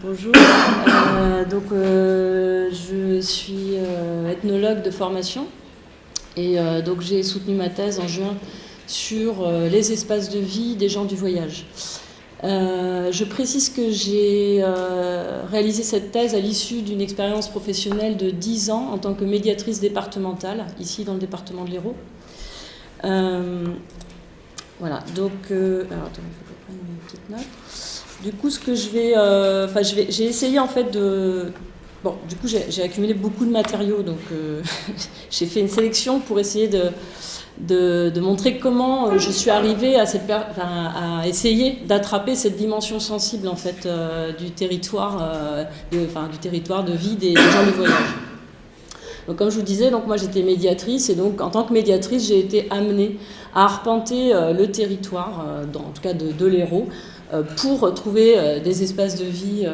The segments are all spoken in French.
Bonjour, je suis ethnologue de formation et donc j'ai soutenu ma thèse en juin sur les espaces de vie des gens du voyage. Je précise que j'ai réalisé cette thèse à l'issue d'une expérience professionnelle de 10 ans en tant que médiatrice départementale, ici dans le département de l'Hérault. Voilà, donc... alors attends, il faut que je prenne une petite note. Du coup, ce que j'ai essayé en fait de... Bon, du coup, j'ai accumulé beaucoup de matériaux, donc j'ai fait une sélection pour essayer de montrer comment je suis arrivée à essayer d'attraper cette dimension sensible en fait du territoire, du territoire de vie des gens du voyage. Donc, comme je vous disais, donc moi j'étais médiatrice et donc en tant que médiatrice, j'ai été amenée à arpenter le territoire, en tout cas de l'Hérault, pour trouver des espaces de vie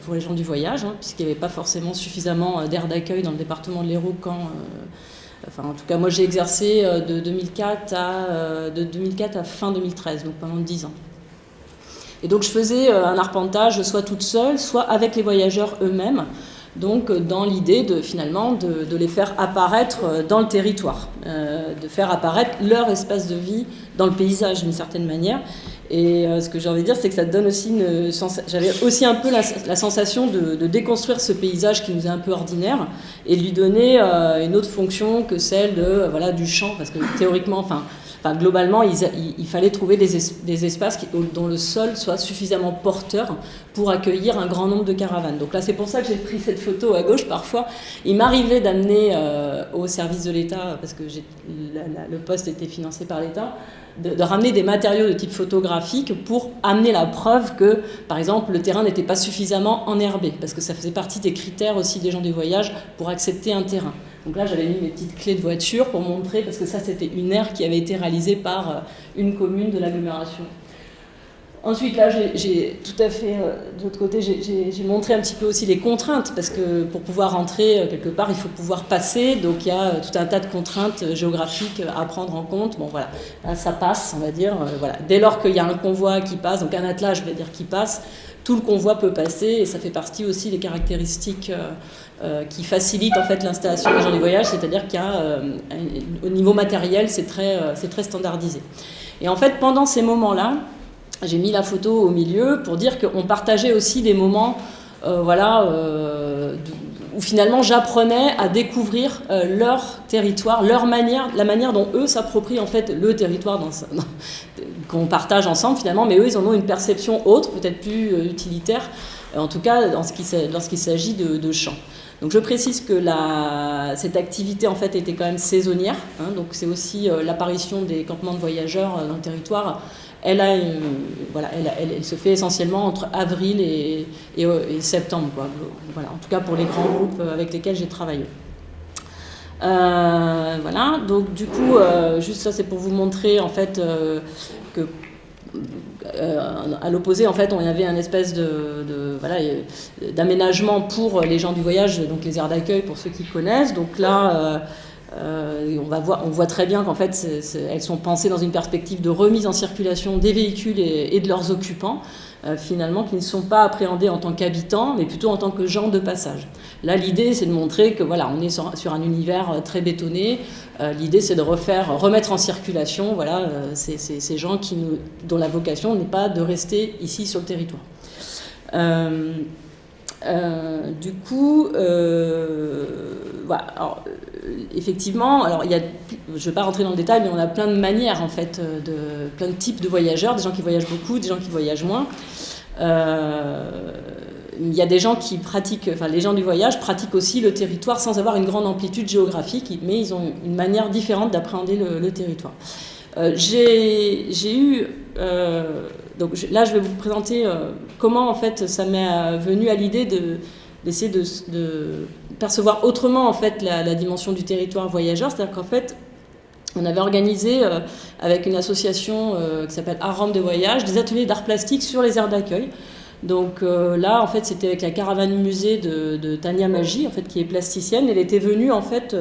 pour les gens du voyage, puisqu'il n'y avait pas forcément suffisamment d'aires d'accueil dans le département de l'Hérault en tout cas, moi j'ai exercé de 2004 à fin 2013, donc pendant 10 ans. Et donc je faisais un arpentage soit toute seule, soit avec les voyageurs eux-mêmes, donc dans l'idée de les faire apparaître dans le territoire, de faire apparaître leur espace de vie dans le paysage d'une certaine manière. Et ce que j'ai envie de dire, c'est que ça donne aussi j'avais aussi un peu la sensation de déconstruire ce paysage qui nous est un peu ordinaire et de lui donner une autre fonction que celle du champ, parce que théoriquement, globalement, il fallait trouver des espaces dont le sol soit suffisamment porteur pour accueillir un grand nombre de caravanes. Donc là, c'est pour ça que j'ai pris cette photo à gauche. Parfois, il m'arrivait d'amener au service de l'État, parce que le poste était financé par l'État, de ramener des matériaux de type photographique pour amener la preuve que, par exemple, le terrain n'était pas suffisamment enherbé, parce que ça faisait partie des critères aussi des gens du voyage pour accepter un terrain. Donc là, j'avais mis mes petites clés de voiture pour montrer, parce que ça, c'était une aire qui avait été réalisée par une commune de l'agglomération. Ensuite, là, j'ai tout à fait, de l'autre côté, j'ai montré un petit peu aussi les contraintes, parce que pour pouvoir rentrer quelque part, il faut pouvoir passer, donc il y a tout un tas de contraintes géographiques à prendre en compte. Bon, voilà, là, ça passe, on va dire. Voilà. Dès lors qu'il y a un convoi qui passe, donc un attelage, je vais dire, qui passe, tout le convoi peut passer, et ça fait partie aussi des caractéristiques qui facilitent en fait l'installation des gens du voyage, c'est-à-dire qu'il y a, au niveau matériel, c'est très standardisé. Et en fait, pendant ces moments-là, j'ai mis la photo au milieu pour dire qu'on partageait aussi des moments où finalement j'apprenais à découvrir leur territoire, leur manière, la manière dont eux s'approprient en fait le territoire qu'on partage ensemble finalement, mais eux ils en ont une perception autre, peut-être plus utilitaire, en tout cas lorsqu'il s'agit de champs. Donc je précise que cette activité en fait était quand même saisonnière, donc c'est aussi l'apparition des campements de voyageurs dans le territoire. Elle se fait essentiellement entre avril et septembre, quoi. Voilà, en tout cas pour les grands groupes avec lesquels j'ai travaillé. Voilà, donc du coup, juste ça c'est pour vous montrer en fait que à l'opposé, en fait, on avait un espèce d'aménagement pour les gens du voyage, donc les aires d'accueil pour ceux qui connaissent. Donc là, on voit très bien qu'en fait, elles sont pensées dans une perspective de remise en circulation des véhicules et de leurs occupants, finalement, qui ne sont pas appréhendés en tant qu'habitants, mais plutôt en tant que gens de passage. Là, l'idée, c'est de montrer que voilà, on est sur un univers très bétonné. L'idée, c'est de remettre en circulation ces gens dont la vocation n'est pas de rester ici sur le territoire. Du coup, voilà. Alors, effectivement, je ne vais pas rentrer dans le détail, mais on a plein de manières, en fait, plein de types de voyageurs, des gens qui voyagent beaucoup, des gens qui voyagent moins. Il y a des gens les gens du voyage pratiquent aussi le territoire sans avoir une grande amplitude géographique, mais ils ont une manière différente d'appréhender le territoire. J'ai eu... là, je vais vous présenter comment, en fait, ça m'est venu à l'idée d'essayer de percevoir autrement, en fait, la dimension du territoire voyageur. C'est-à-dire qu'en fait, on avait organisé, avec une association qui s'appelle Art Rome de Voyage, des ateliers d'art plastique sur les aires d'accueil. Donc là, en fait, c'était avec la caravane musée de Tania Magie, en fait, qui est plasticienne. Elle était venue, en fait...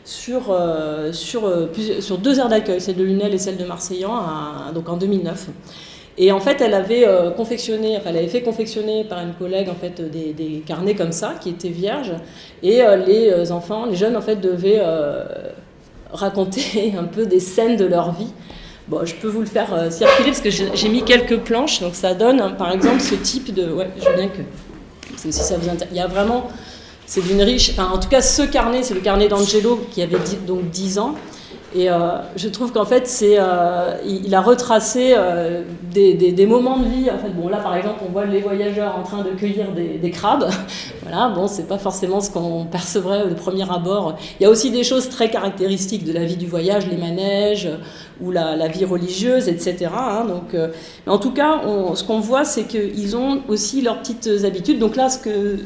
sur 2 aires d'accueil, celle de Lunel et celle de Marseillan, donc en 2009. Et en fait, elle avait confectionné, enfin, elle avait fait confectionner par une collègue en fait des carnets comme ça qui étaient vierges, et les enfants, les jeunes en fait devaient raconter un peu des scènes de leur vie. Bon, je peux vous le faire circuler parce que j'ai mis quelques planches, donc ça donne par exemple ce type de, ouais, je veux bien que, parce que si ça vous intéresse, il y a vraiment, c'est d'une riche, enfin en tout cas ce carnet, c'est le carnet d'Angelo qui avait donc 10 ans. Et je trouve qu'en fait, il a retracé des moments de vie. En fait, bon, là, par exemple, on voit les voyageurs en train de cueillir des crabes. Voilà, bon, c'est pas forcément ce qu'on percevrait au premier abord. Il y a aussi des choses très caractéristiques de la vie du voyage, les manèges ou la vie religieuse, etc. Hein, donc, mais en tout cas, ce qu'on voit, c'est qu'ils ont aussi leurs petites habitudes. Donc là, ce que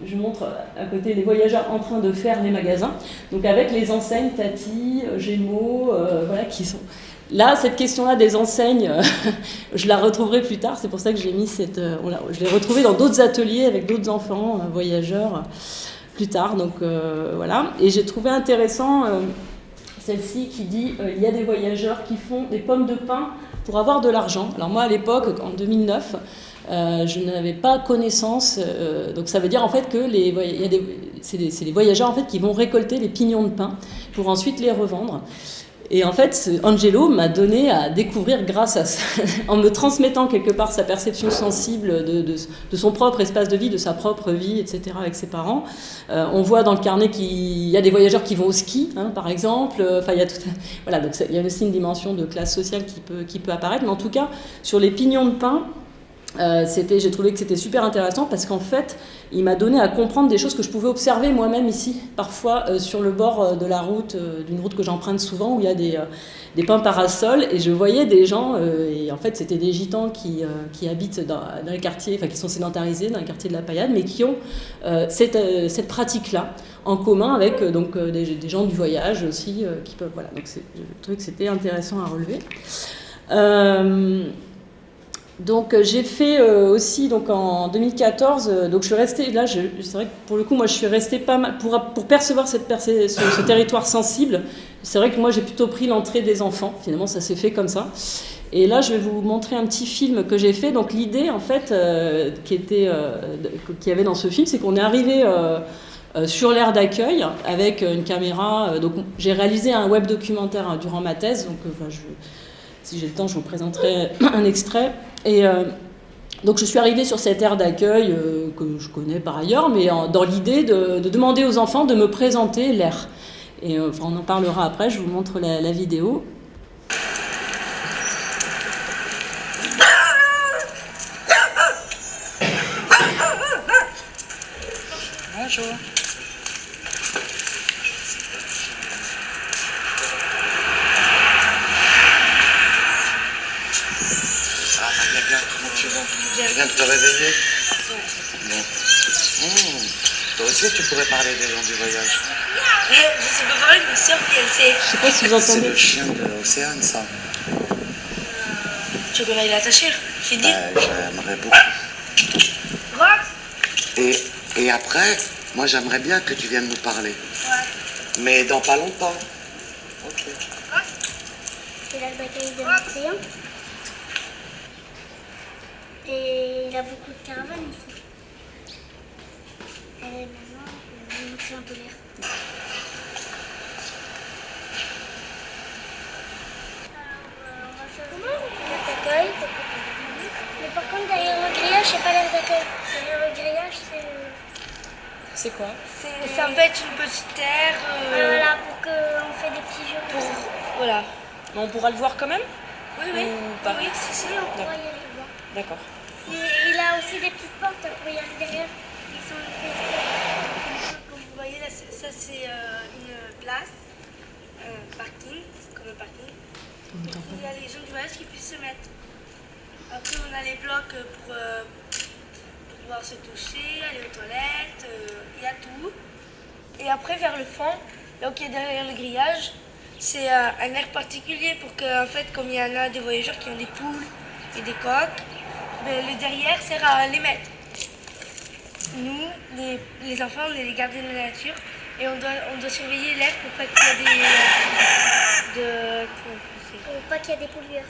je montre à côté, les voyageurs en train de faire les magasins. Donc avec les enseignes Tati, Gémeaux, voilà, qui sont... Là, cette question-là des enseignes, je la retrouverai plus tard. C'est pour ça que j'ai mis cette... je l'ai retrouvée dans d'autres ateliers avec d'autres enfants voyageurs plus tard. Donc voilà. Et j'ai trouvé intéressant celle-ci qui dit il y a des voyageurs qui font des pommes de pin pour avoir de l'argent. Alors moi, à l'époque, en 2009, je n'avais pas connaissance, donc ça veut dire en fait que c'est des voyageurs en fait qui vont récolter les pignons de pin pour ensuite les revendre. Et en fait, Angelo m'a donné à découvrir grâce à ça, en me transmettant quelque part sa perception sensible de son propre espace de vie, de sa propre vie, etc. avec ses parents. On voit dans le carnet qu'il y a des voyageurs qui vont au ski, hein, par exemple. Enfin, il y a tout, voilà, donc il y a aussi une dimension de classe sociale qui peut apparaître. Mais en tout cas, sur les pignons de pin, j'ai trouvé que c'était super intéressant parce qu'en fait, il m'a donné à comprendre des choses que je pouvais observer moi-même ici, parfois sur le bord de la route, d'une route que j'emprunte souvent, où il y a des pins parasols, et je voyais des gens, et en fait c'était des gitans qui habitent dans les quartiers, enfin qui sont sédentarisés dans les quartiers de la Paillade, mais qui ont cette pratique-là en commun avec des gens du voyage aussi, qui peuvent, voilà, donc je trouvais que c'était intéressant à relever. Donc j'ai fait aussi donc en 2014, donc je suis restée là, c'est vrai que pour le coup moi je suis restée pas mal pour percevoir ce territoire sensible. C'est vrai que moi j'ai plutôt pris l'entrée des enfants, finalement ça s'est fait comme ça. Et là je vais vous montrer un petit film que j'ai fait. Donc l'idée en fait qu'il y avait dans ce film, c'est qu'on est arrivé sur l'aire d'accueil avec une caméra. Donc j'ai réalisé un web documentaire durant ma thèse, donc si j'ai le temps, je vous présenterai un extrait. Et donc je suis arrivée sur cette aire d'accueil que je connais par ailleurs, mais dans l'idée de demander aux enfants de me présenter l'aire. Et on en parlera après, je vous montre la vidéo. Bonjour. Tu viens de te réveiller? Bon. Toi aussi, tu pourrais parler des gens du voyage. Je sais pas parler, mais sûr qu'elle sait. Je sais pas si vous entendez. C'est le chien de Océane, ça. Tu veux qu'on aille l'attacher? J'ai dit. J'aimerais beaucoup. Quoi? Et après, moi, j'aimerais bien que tu viennes nous parler. Ouais. Mais dans pas longtemps. Ok. C'est la bataille de l'océan. Et il y a beaucoup de caravanes ici. Et maintenant, je vais vous montrer un peu l'air. Comment l'air d'accueil? Mais par contre, derrière le grillage, c'est pas l'air d'accueil. Derrière le grillage, C'est quoi? C'est en fait une petite terre. voilà, pour qu'on fait des petits jeux. Pour... Voilà. Mais on pourra le voir quand même? Oui, oui. Ou pas? Oui, si, on pourra y aller voir. D'accord. Il a aussi des petites portes pour y aller derrière. Ils sont Comme vous voyez, là, ça c'est une place, parking, comme un parking. Il y a les gens du voyage qui puissent se mettre. Après, on a les blocs pour pouvoir se toucher, aller aux toilettes, il y a tout. Et après, vers le fond, là où il y a derrière le grillage, c'est un air particulier pour que, en fait, comme il y en a des voyageurs qui ont des poules et des coques, ben, le derrière sert à les mettre. Nous, les enfants, on est les gardiens de la nature et on doit surveiller l'air pour pas qu'il y ait Pour pas qu'il y ait des pollueurs.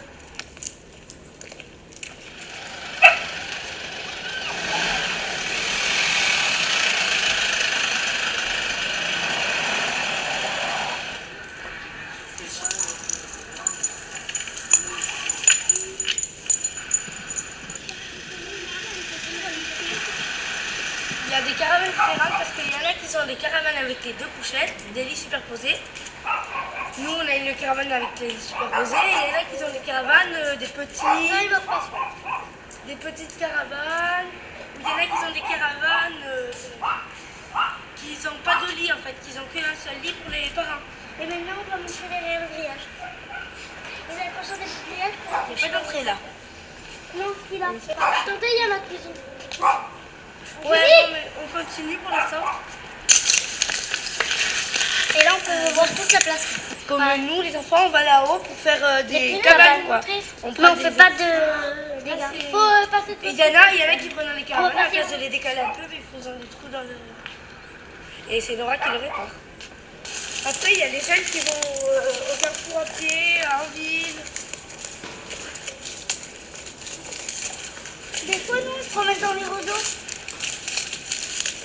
il y a des caravanes différentes parce qu'il y en a qui sont des caravanes avec les 2 couchettes, des lits superposés. Nous, on a une caravane avec les lits superposés et il y en a qui ont des caravanes, des petites caravanes. Ou il y en a qui ont des caravanes qui n'ont pas de lit en fait, qui n'ont qu'un seul lit pour les parents. Et maintenant, on doit montrer derrière le grillage. Vous avez pas changé de grillage? Il n'y a pas d'entrée là. Non, il a. Attendez, il y a ma cuisine. Ouais, non, mais on continue pour l'instant. Et là, on peut voir toute la place. Comme nous, les enfants, on va là-haut pour faire des Et cabanes quoi. mais on fait pas de dégâts. c'est- Il faut passer de Et il y en a qui prennent dans les caravanes, On va à la place passer. de les décaler un peu, mais ils font des trous dans le... Et c'est Nora qui le répare. Après, il y a les jeunes qui vont au carrefour à pied, en ville. Des fois, nous, on se promène dans les roseaux.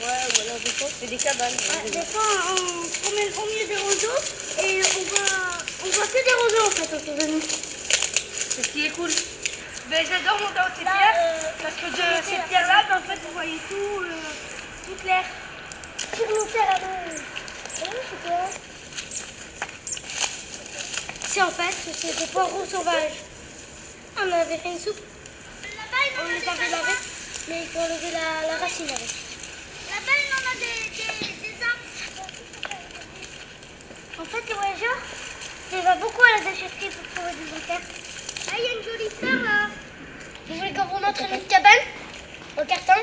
Ouais, voilà, des fois, c'est des cabanes. Des fois, on se promène au milieu des roseaux et on voit que des roseaux en fait autour de nous. C'est ce qui est cool. Ben, j'adore monter aux ces pierres, parce que de ces pierres-là, ben, en fait, vous voyez toute l'air. Pour nous faire aller. C'est quoi? C'est en fait, c'est des poireaux sauvages. On avait fait une soupe. On les avait lavés, mais il faut enlever la racine avec. Là-bas, il en a des arbres. En fait, les voyageurs, ils vont beaucoup à la déchetterie pour trouver des affaires. Ah, il y a une jolie fleur là. Vous voulez qu'on vous montre notre cabane au carton?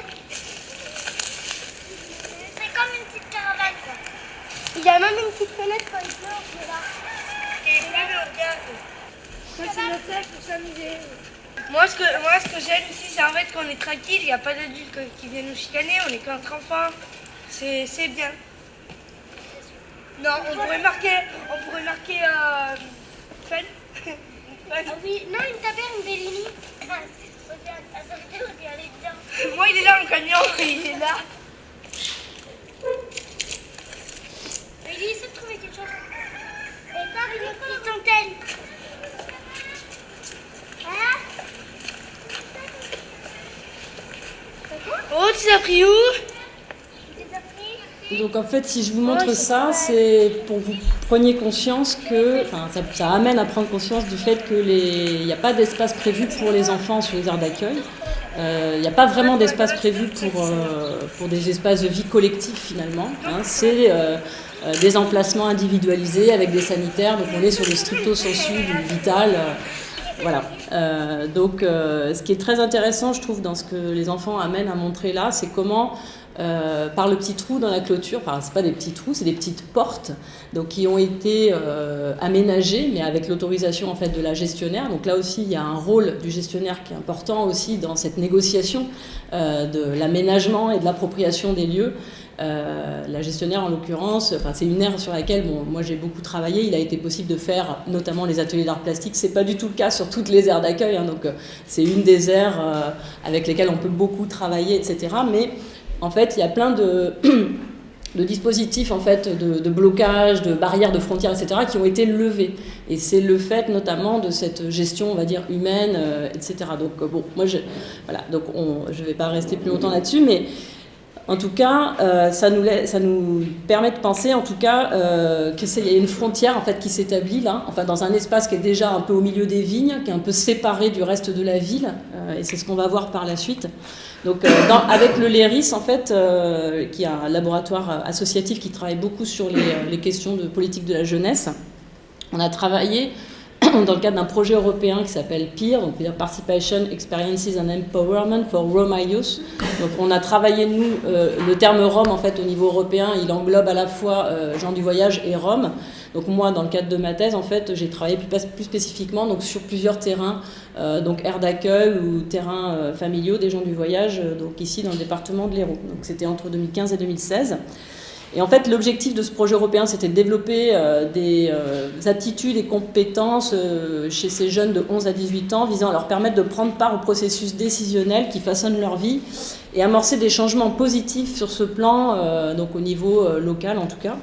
C'est comme une petite caravane quoi. Il y a même une petite fenêtre quand il pleut, on est là. Et là, on regarde. Moi, c'est notre place pour s'amuser. Moi, ce que j'aime ici, c'est en fait qu'on est tranquille, il n'y a pas d'adultes qui viennent nous chicaner, on est qu'entre enfants. C'est bien. Non, on pourrait marquer fun. Ah oui, non, une taverne, des lignes. Moi, il est là en camion, il est là. Il essaie de trouver quelque chose. Et par une petite antenne. Voilà. Oh, tu l'as pris où? Tu les as pris? Donc en fait, si je vous montre ça, c'est pour que vous preniez conscience que, enfin, ça amène à prendre conscience du fait que il n'y a pas d'espace prévu pour les enfants sur les aires d'accueil. Il n'y a pas vraiment d'espace prévu pour des espaces de vie collectifs finalement. Hein. C'est des emplacements individualisés avec des sanitaires, donc on est sur le stricto sensu du vital. Voilà. Donc, ce qui est très intéressant, je trouve, dans ce que les enfants amènent à montrer là, c'est comment, par le petit trou dans la clôture, enfin, c'est pas des petits trous, c'est des petites portes, donc qui ont été aménagées, mais avec l'autorisation en fait de la gestionnaire. Donc là aussi, il y a un rôle du gestionnaire qui est important aussi dans cette négociation de l'aménagement et de l'appropriation des lieux. La gestionnaire, en l'occurrence, enfin, c'est une aire sur laquelle moi j'ai beaucoup travaillé. Il a été possible de faire notamment les ateliers d'art plastique. C'est pas du tout le cas sur toutes les aires d'accueil, hein, donc c'est une des aires avec lesquelles on peut beaucoup travailler, etc. Mais en fait, il y a plein de dispositifs en fait, de blocage, de barrières, de frontières, etc., qui ont été levés. Et c'est le fait notamment de cette gestion, on va dire, humaine, etc. Donc bon, moi, voilà, donc je vais pas rester plus longtemps là-dessus, mais en tout cas, ça nous permet de penser, en tout cas, qu'il y a une frontière en fait qui s'établit là, enfin dans un espace qui est déjà un peu au milieu des vignes, qui est un peu séparé du reste de la ville, et c'est ce qu'on va voir par la suite. Donc, avec le LERIS, en fait, qui est un laboratoire associatif qui travaille beaucoup sur les questions de politique de la jeunesse, on a travaillé dans le cadre d'un projet européen qui s'appelle PEER, donc Participation, Experiences and Empowerment for Roma Youth. Donc on a travaillé, nous, le terme Rome, en fait, au niveau européen, il englobe à la fois gens du voyage et Rome. Donc moi, dans le cadre de ma thèse, en fait, j'ai travaillé plus spécifiquement donc, sur plusieurs terrains, donc aires d'accueil ou terrains familiaux des gens du voyage, donc ici dans le département de l'Hérault. Donc c'était entre 2015 et 2016. Et en fait, l'objectif de ce projet européen, c'était de développer des aptitudes et compétences chez ces jeunes de 11 à 18 ans, visant à leur permettre de prendre part au processus décisionnel qui façonne leur vie et amorcer des changements positifs sur ce plan, donc au niveau local en tout cas.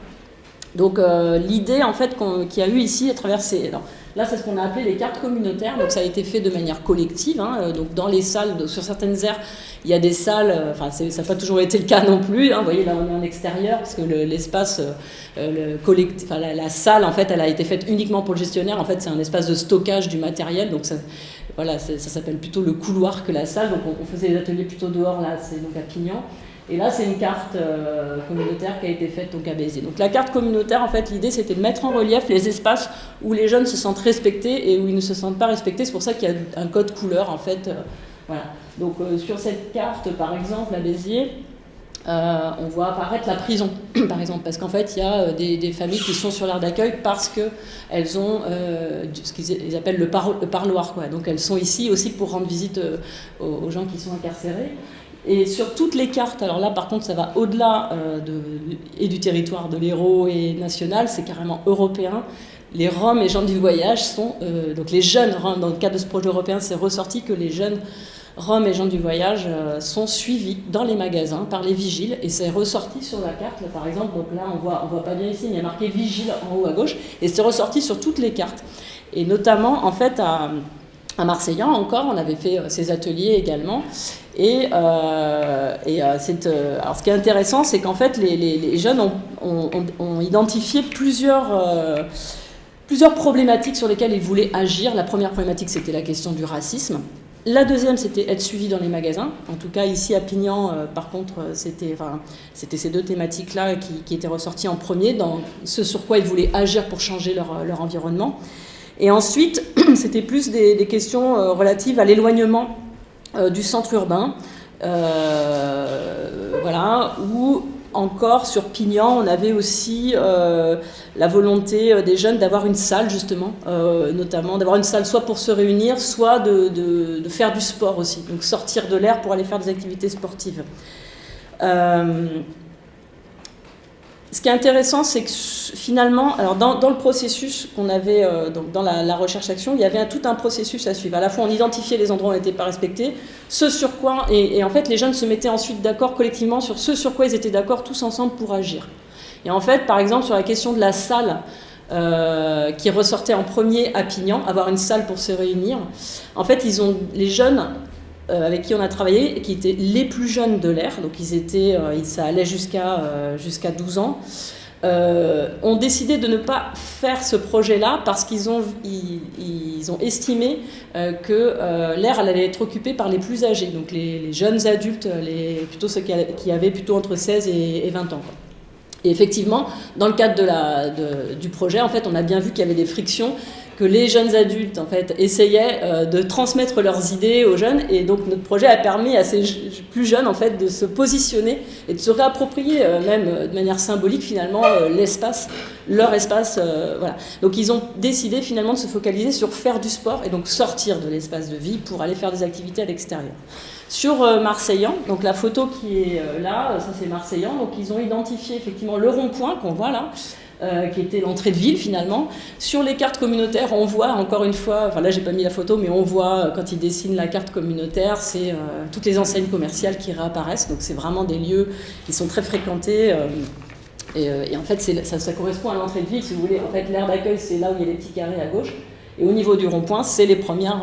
Donc l'idée en fait qu'il y a eu ici à travers ces... Là, c'est ce qu'on a appelé les cartes communautaires. Donc, ça a été fait de manière collective. Hein. Donc, dans les salles, sur certaines aires, Il y a des salles, enfin ça n'a pas toujours été le cas non plus, hein, vous voyez là on est en extérieur, parce que l'espace, la salle en fait elle a été faite uniquement pour le gestionnaire, en fait c'est un espace de stockage du matériel, donc ça s'appelle plutôt le couloir que la salle, donc on faisait les ateliers plutôt dehors, là c'est donc à Pignan. Et là, c'est une carte communautaire qui a été faite donc à Béziers. Donc la carte communautaire, en fait, l'idée, c'était de mettre en relief les espaces où les jeunes se sentent respectés et où ils ne se sentent pas respectés. C'est pour ça qu'il y a un code couleur, en fait. Voilà. Donc sur cette carte, par exemple, à Béziers, on voit apparaître la prison, par exemple, parce qu'en fait, il y a des familles qui sont sur l'aire d'accueil parce qu'elles ont ce qu'ils appellent le parloir, quoi. Donc elles sont ici aussi pour rendre visite aux gens qui sont incarcérés. Et sur toutes les cartes, alors là par contre ça va au-delà et du territoire de l'Hérault et national, c'est carrément européen. Les Roms et gens du voyage sont, donc les jeunes Roms, dans le cadre de ce projet européen, c'est ressorti que les jeunes Roms et gens du voyage sont suivis dans les magasins par les vigiles, et c'est ressorti sur la carte, là, par exemple, donc là on voit pas bien ici, mais il y a marqué vigile en haut à gauche, et c'est ressorti sur toutes les cartes. Et notamment en fait à Marseillan encore, on avait fait ces ateliers également. Alors ce qui est intéressant, c'est qu'en fait les jeunes ont identifié plusieurs problématiques sur lesquelles ils voulaient agir. La première problématique, c'était la question du racisme. La deuxième, c'était être suivi dans les magasins. En tout cas, ici à Pignan, par contre, c'était ces deux thématiques-là qui étaient ressorties en premier, dans ce sur quoi ils voulaient agir pour changer leur environnement. Et ensuite, c'était plus des questions relatives à l'éloignement du centre urbain, voilà, ou encore sur Pignan, on avait aussi la volonté des jeunes d'avoir une salle, justement, notamment d'avoir une salle soit pour se réunir, soit de faire du sport aussi, donc sortir de l'air pour aller faire des activités sportives. Ce qui est intéressant, c'est que finalement, alors dans le processus qu'on avait dans la recherche-action, il y avait tout un processus à suivre. À la fois, on identifiait les endroits où on n'était pas respectés, ce sur quoi, et en fait, les jeunes se mettaient ensuite d'accord collectivement sur ce sur quoi ils étaient d'accord tous ensemble pour agir. Et en fait, par exemple, sur la question de la salle qui ressortait en premier à Pignan, avoir une salle pour se réunir, en fait, les jeunes avec qui on a travaillé, qui étaient les plus jeunes de l'aire, donc ça allait jusqu'à 12 ans, ont décidé de ne pas faire ce projet-là parce qu'ils ont estimé que l'aire allait être occupée par les plus âgés, donc les jeunes adultes, plutôt ceux qui avaient plutôt entre 16 et 20 ans, quoi. Et effectivement, dans le cadre du projet, en fait, on a bien vu qu'il y avait des frictions, que les jeunes adultes en fait essayaient de transmettre leurs idées aux jeunes, et donc notre projet a permis à ces plus jeunes en fait de se positionner et de se réapproprier même de manière symbolique finalement leur espace, voilà. Donc ils ont décidé finalement de se focaliser sur faire du sport et donc sortir de l'espace de vie pour aller faire des activités à l'extérieur. Sur Marseillan, donc la photo qui est là, ça c'est Marseillan, donc ils ont identifié effectivement le rond-point qu'on voit là, qui était l'entrée de ville finalement. Sur les cartes communautaires, on voit encore une fois, enfin là j'ai pas mis la photo, mais on voit quand ils dessinent la carte communautaire, c'est toutes les enseignes commerciales qui réapparaissent, donc c'est vraiment des lieux qui sont très fréquentés. Et en fait ça correspond à l'entrée de ville, si vous voulez. En fait l'aire d'accueil, c'est là où il y a les petits carrés à gauche. Et au niveau du rond-point, c'est les premières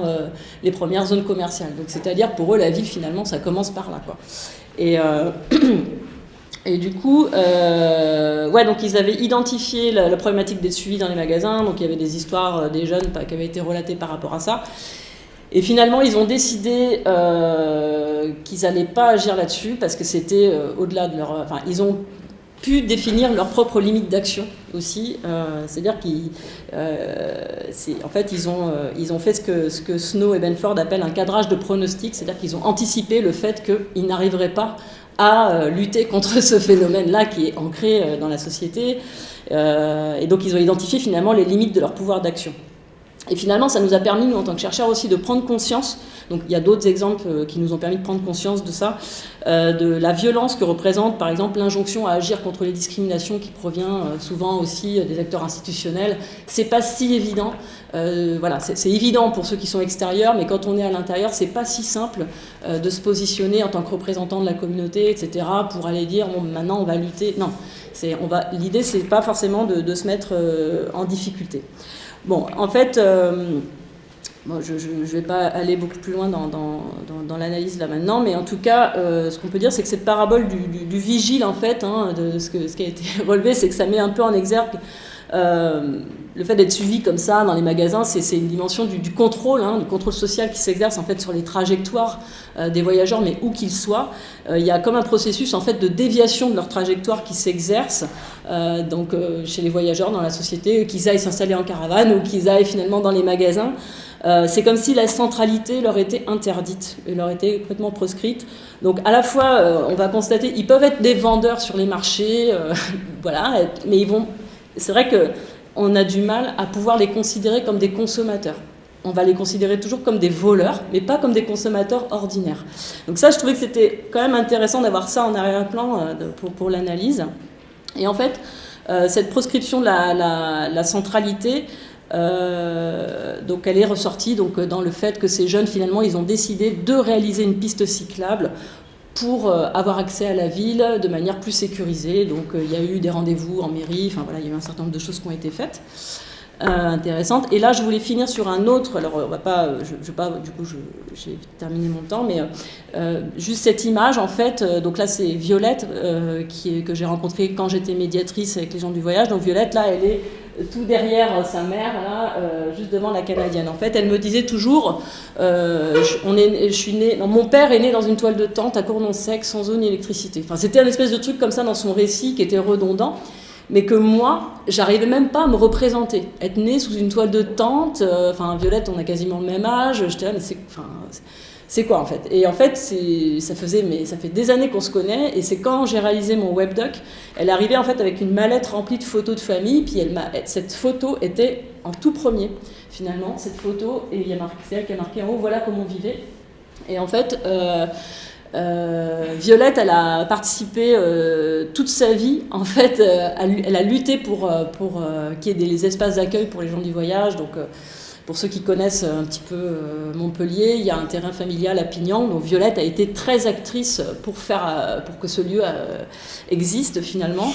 zones commerciales. Donc c'est-à-dire pour eux, la ville finalement, ça commence par là, quoi. Et du coup, donc ils avaient identifié la problématique d'être suivis dans les magasins, donc il y avait des histoires des jeunes qui avaient été relatées par rapport à ça. Et finalement, ils ont décidé qu'ils n'allaient pas agir là-dessus, parce que c'était au-delà de leur... Enfin, ils ont pu définir leurs propres limites d'action aussi, c'est-à-dire en fait ils ont fait ce que Snow et Benford appellent un cadrage de pronostic, c'est-à-dire qu'ils ont anticipé le fait qu'ils n'arriveraient pas à lutter contre ce phénomène-là qui est ancré dans la société, et donc ils ont identifié finalement les limites de leur pouvoir d'action. Et finalement, ça nous a permis, nous, en tant que chercheurs aussi, de prendre conscience, donc il y a d'autres exemples qui nous ont permis de prendre conscience de ça, de la violence que représente, par exemple, l'injonction à agir contre les discriminations qui provient souvent aussi des acteurs institutionnels. C'est pas si évident, voilà, c'est évident pour ceux qui sont extérieurs, mais quand on est à l'intérieur, c'est pas si simple de se positionner en tant que représentant de la communauté, etc., pour aller dire, bon, maintenant on va lutter. Non, l'idée, c'est pas forcément de se mettre en difficulté. Bon, en fait, Bon, je ne vais pas aller beaucoup plus loin dans l'analyse là maintenant, mais en tout cas, ce qu'on peut dire, c'est que cette parabole du vigile, en fait, hein, de ce qui a été relevé, c'est que ça met un peu en exergue le fait d'être suivi comme ça dans les magasins, c'est une dimension du contrôle, hein, du contrôle social qui s'exerce en fait sur les trajectoires des voyageurs, mais où qu'ils soient. Il y a comme un processus en fait de déviation de leur trajectoire qui s'exerce chez les voyageurs dans la société, qu'ils aillent s'installer en caravane ou qu'ils aillent finalement dans les magasins. C'est comme si la centralité leur était interdite, et leur était complètement proscrite. Donc à la fois, on va constater, ils peuvent être des vendeurs sur les marchés, voilà, mais c'est vrai qu'on a du mal à pouvoir les considérer comme des consommateurs. On va les considérer toujours comme des voleurs, mais pas comme des consommateurs ordinaires. Donc ça, je trouvais que c'était quand même intéressant d'avoir ça en arrière-plan pour l'analyse. Et en fait, cette proscription de la centralité, donc elle est ressortie dans le fait que ces jeunes, finalement, ils ont décidé de réaliser une piste cyclable pour avoir accès à la ville de manière plus sécurisée. Donc il y a eu des rendez-vous en mairie, enfin voilà, il y a eu un certain nombre de choses qui ont été faites. Intéressante. Et là, je voulais finir sur un autre. Alors, on va pas, du coup, j'ai terminé mon temps, mais juste cette image, en fait. Donc là, c'est Violette que j'ai rencontrée quand j'étais médiatrice avec les gens du voyage. Donc Violette, là, elle est tout derrière sa mère, là, juste devant la Canadienne. En fait, elle me disait toujours, mon père est né dans une toile de tente à Cournon-Sec, sans eau ni électricité. Enfin, c'était un espèce de truc comme ça dans son récit qui était redondant. Mais que moi, j'arrivais même pas à me représenter. Être née sous une toile de tente, Violette, on a quasiment le même âge, j'étais là, mais c'est quoi en fait? Et en fait, ça fait des années qu'on se connaît, et c'est quand j'ai réalisé mon webdoc, elle arrivait en fait avec une mallette remplie de photos de famille, puis cette photo était en tout premier, finalement, cette photo, et c'est elle qui a marqué en haut, voilà comment on vivait. Et en fait, Violette, elle a participé toute sa vie, en fait, elle a lutté pour qu'il y ait des espaces d'accueil pour les gens du voyage. Donc, pour ceux qui connaissent un petit peu Montpellier, il y a un terrain familial à Pignan. Donc, Violette a été très actrice pour que ce lieu existe finalement.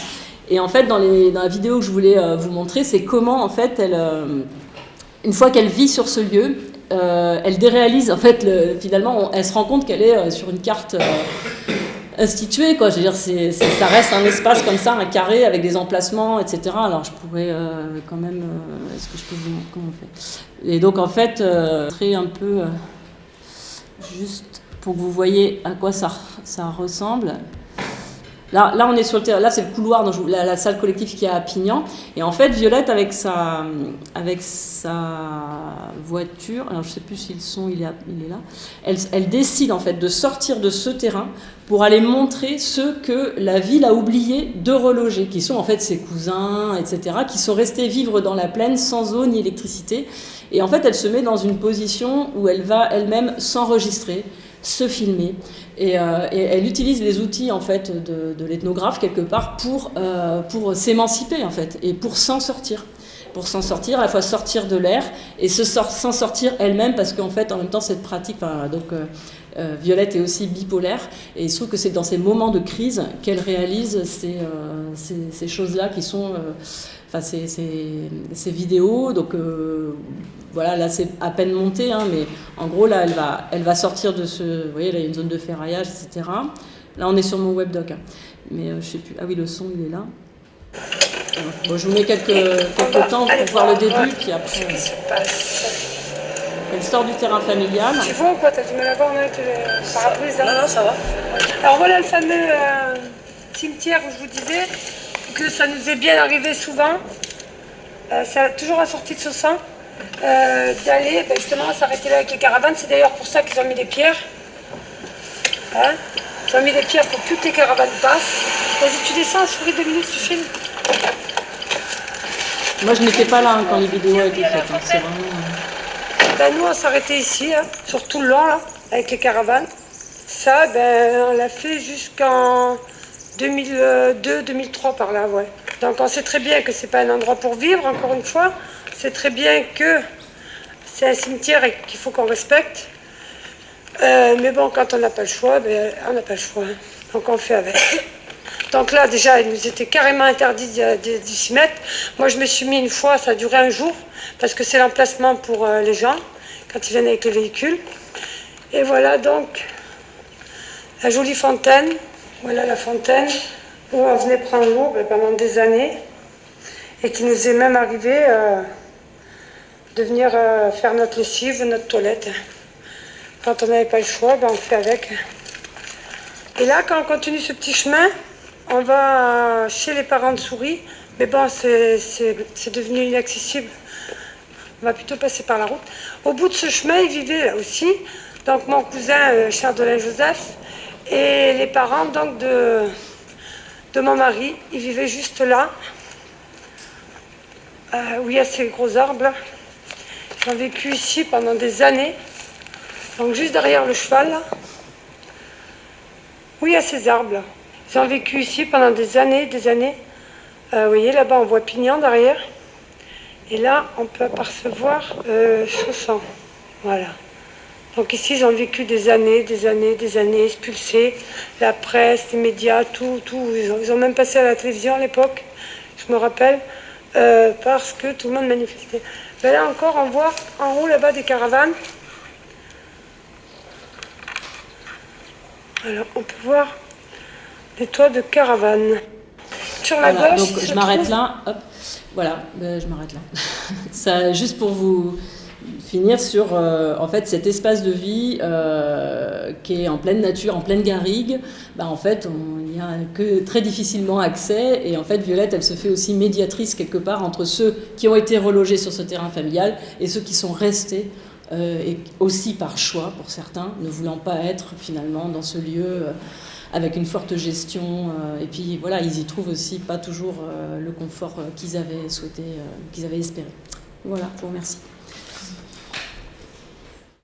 Et en fait, dans la vidéo que je voulais vous montrer, c'est comment, en fait, une fois qu'elle vit sur ce lieu, elle déréalise, en fait, finalement, elle se rend compte qu'elle est sur une carte instituée, quoi. Je veux dire, ça reste un espace comme ça, un carré avec des emplacements, etc. Alors, je pourrais quand même... est-ce que je peux vous montrer comment on fait? Et donc, en fait, très un peu... juste pour que vous voyez à quoi ça ressemble. Là, on est sur le terrain. Là, c'est le couloir, la salle collective qui est à Pignan. Et en fait, Violette, avec sa voiture, alors je ne sais plus si le son il est là, elle décide en fait de sortir de ce terrain pour aller montrer ceux que la ville a oublié de reloger, qui sont en fait ses cousins, etc., qui sont restés vivre dans la plaine sans eau ni électricité. Et en fait, elle se met dans une position où elle va elle-même s'enregistrer, se filmer, et elle utilise les outils en fait de l'ethnographe quelque part pour s'émanciper en fait et pour s'en sortir, à la fois sortir de l'air et s'en sortir elle-même, parce qu'en fait en même temps cette pratique, Violette est aussi bipolaire, et il se trouve que c'est dans ces moments de crise qu'elle réalise ces choses-là qui sont ces vidéos. Donc voilà, là c'est à peine monté, hein, mais en gros là elle va sortir de vous voyez là il y a une zone de ferraillage, etc. Là on est sur mon webdoc, hein. Mais je sais plus, ah oui le son il est là. Bon, je vous mets quelques temps pour voir le début, puis après elle sort du terrain familial. Tu vois ou quoi? T'as du mal à voir avec le parapluie là? Non, ça va. Alors voilà le fameux cimetière où je vous disais que ça nous est bien arrivé souvent, c'est toujours assorti de ce sang, d'aller justement s'arrêter là avec les caravanes. C'est d'ailleurs pour ça qu'ils ont mis des pierres. Hein, ils ont mis des pierres pour que toutes les caravanes passent. Vas-y, tu descends, souris 2 minutes, tu filmes. Moi je n'étais pas là hein, quand les vidéos ont été faites, hein. C'est vraiment... nous on s'arrêtait ici, hein, sur tout le long là, avec les caravanes. Ça, on l'a fait jusqu'en 2002-2003 par là, ouais. Donc on sait très bien que c'est pas un endroit pour vivre, encore une fois. C'est très bien que c'est un cimetière et qu'il faut qu'on respecte. Mais bon, quand on n'a pas le choix, on n'a pas le choix, hein. Donc on fait avec. Donc là, déjà, il nous était carrément interdit d'y s'y mettre. Moi, je me suis mis une fois, ça a duré un jour, parce que c'est l'emplacement pour les gens quand ils viennent avec les véhicules. Et voilà donc la jolie fontaine. Voilà la fontaine où on venait prendre l'eau pendant des années et qui nous est même arrivé de venir faire notre lessive, notre toilette. Quand on n'avait pas le choix, on fait avec. Et là, quand on continue ce petit chemin, on va chez les parents de Souris. Mais bon, c'est devenu inaccessible. On va plutôt passer par la route. Au bout de ce chemin, ils vivaient là aussi. Donc mon cousin Chardolin Joseph et les parents donc de mon mari, ils vivaient juste là, où il y a ces gros arbres là. Ils ont vécu ici pendant des années, donc juste derrière le cheval là, où il y a ces arbres là. Ils ont vécu ici pendant des années, des années. Vous voyez là-bas on voit Pignan derrière, et là on peut apercevoir Chausson, voilà. Donc ici, ils ont vécu des années, expulsés, la presse, les médias, tout. Ils ont même passé à la télévision à l'époque, je me rappelle, parce que tout le monde manifestait. Ben là encore, on voit en haut là-bas des caravanes. Alors, on peut voir des toits de caravanes. Sur la Voilà, gauche, donc je m'arrête là, hop, voilà, je m'arrête là. Ça, juste pour vous finir sur en fait cet espace de vie qui est en pleine nature, en pleine garrigue, en fait il n'y a que très difficilement accès, et en fait Violette elle se fait aussi médiatrice quelque part entre ceux qui ont été relogés sur ce terrain familial et ceux qui sont restés et aussi par choix pour certains, ne voulant pas être finalement dans ce lieu avec une forte gestion, et puis voilà, ils y trouvent aussi pas toujours le confort qu'ils avaient souhaité, qu'ils avaient espéré. Voilà, je vous remercie.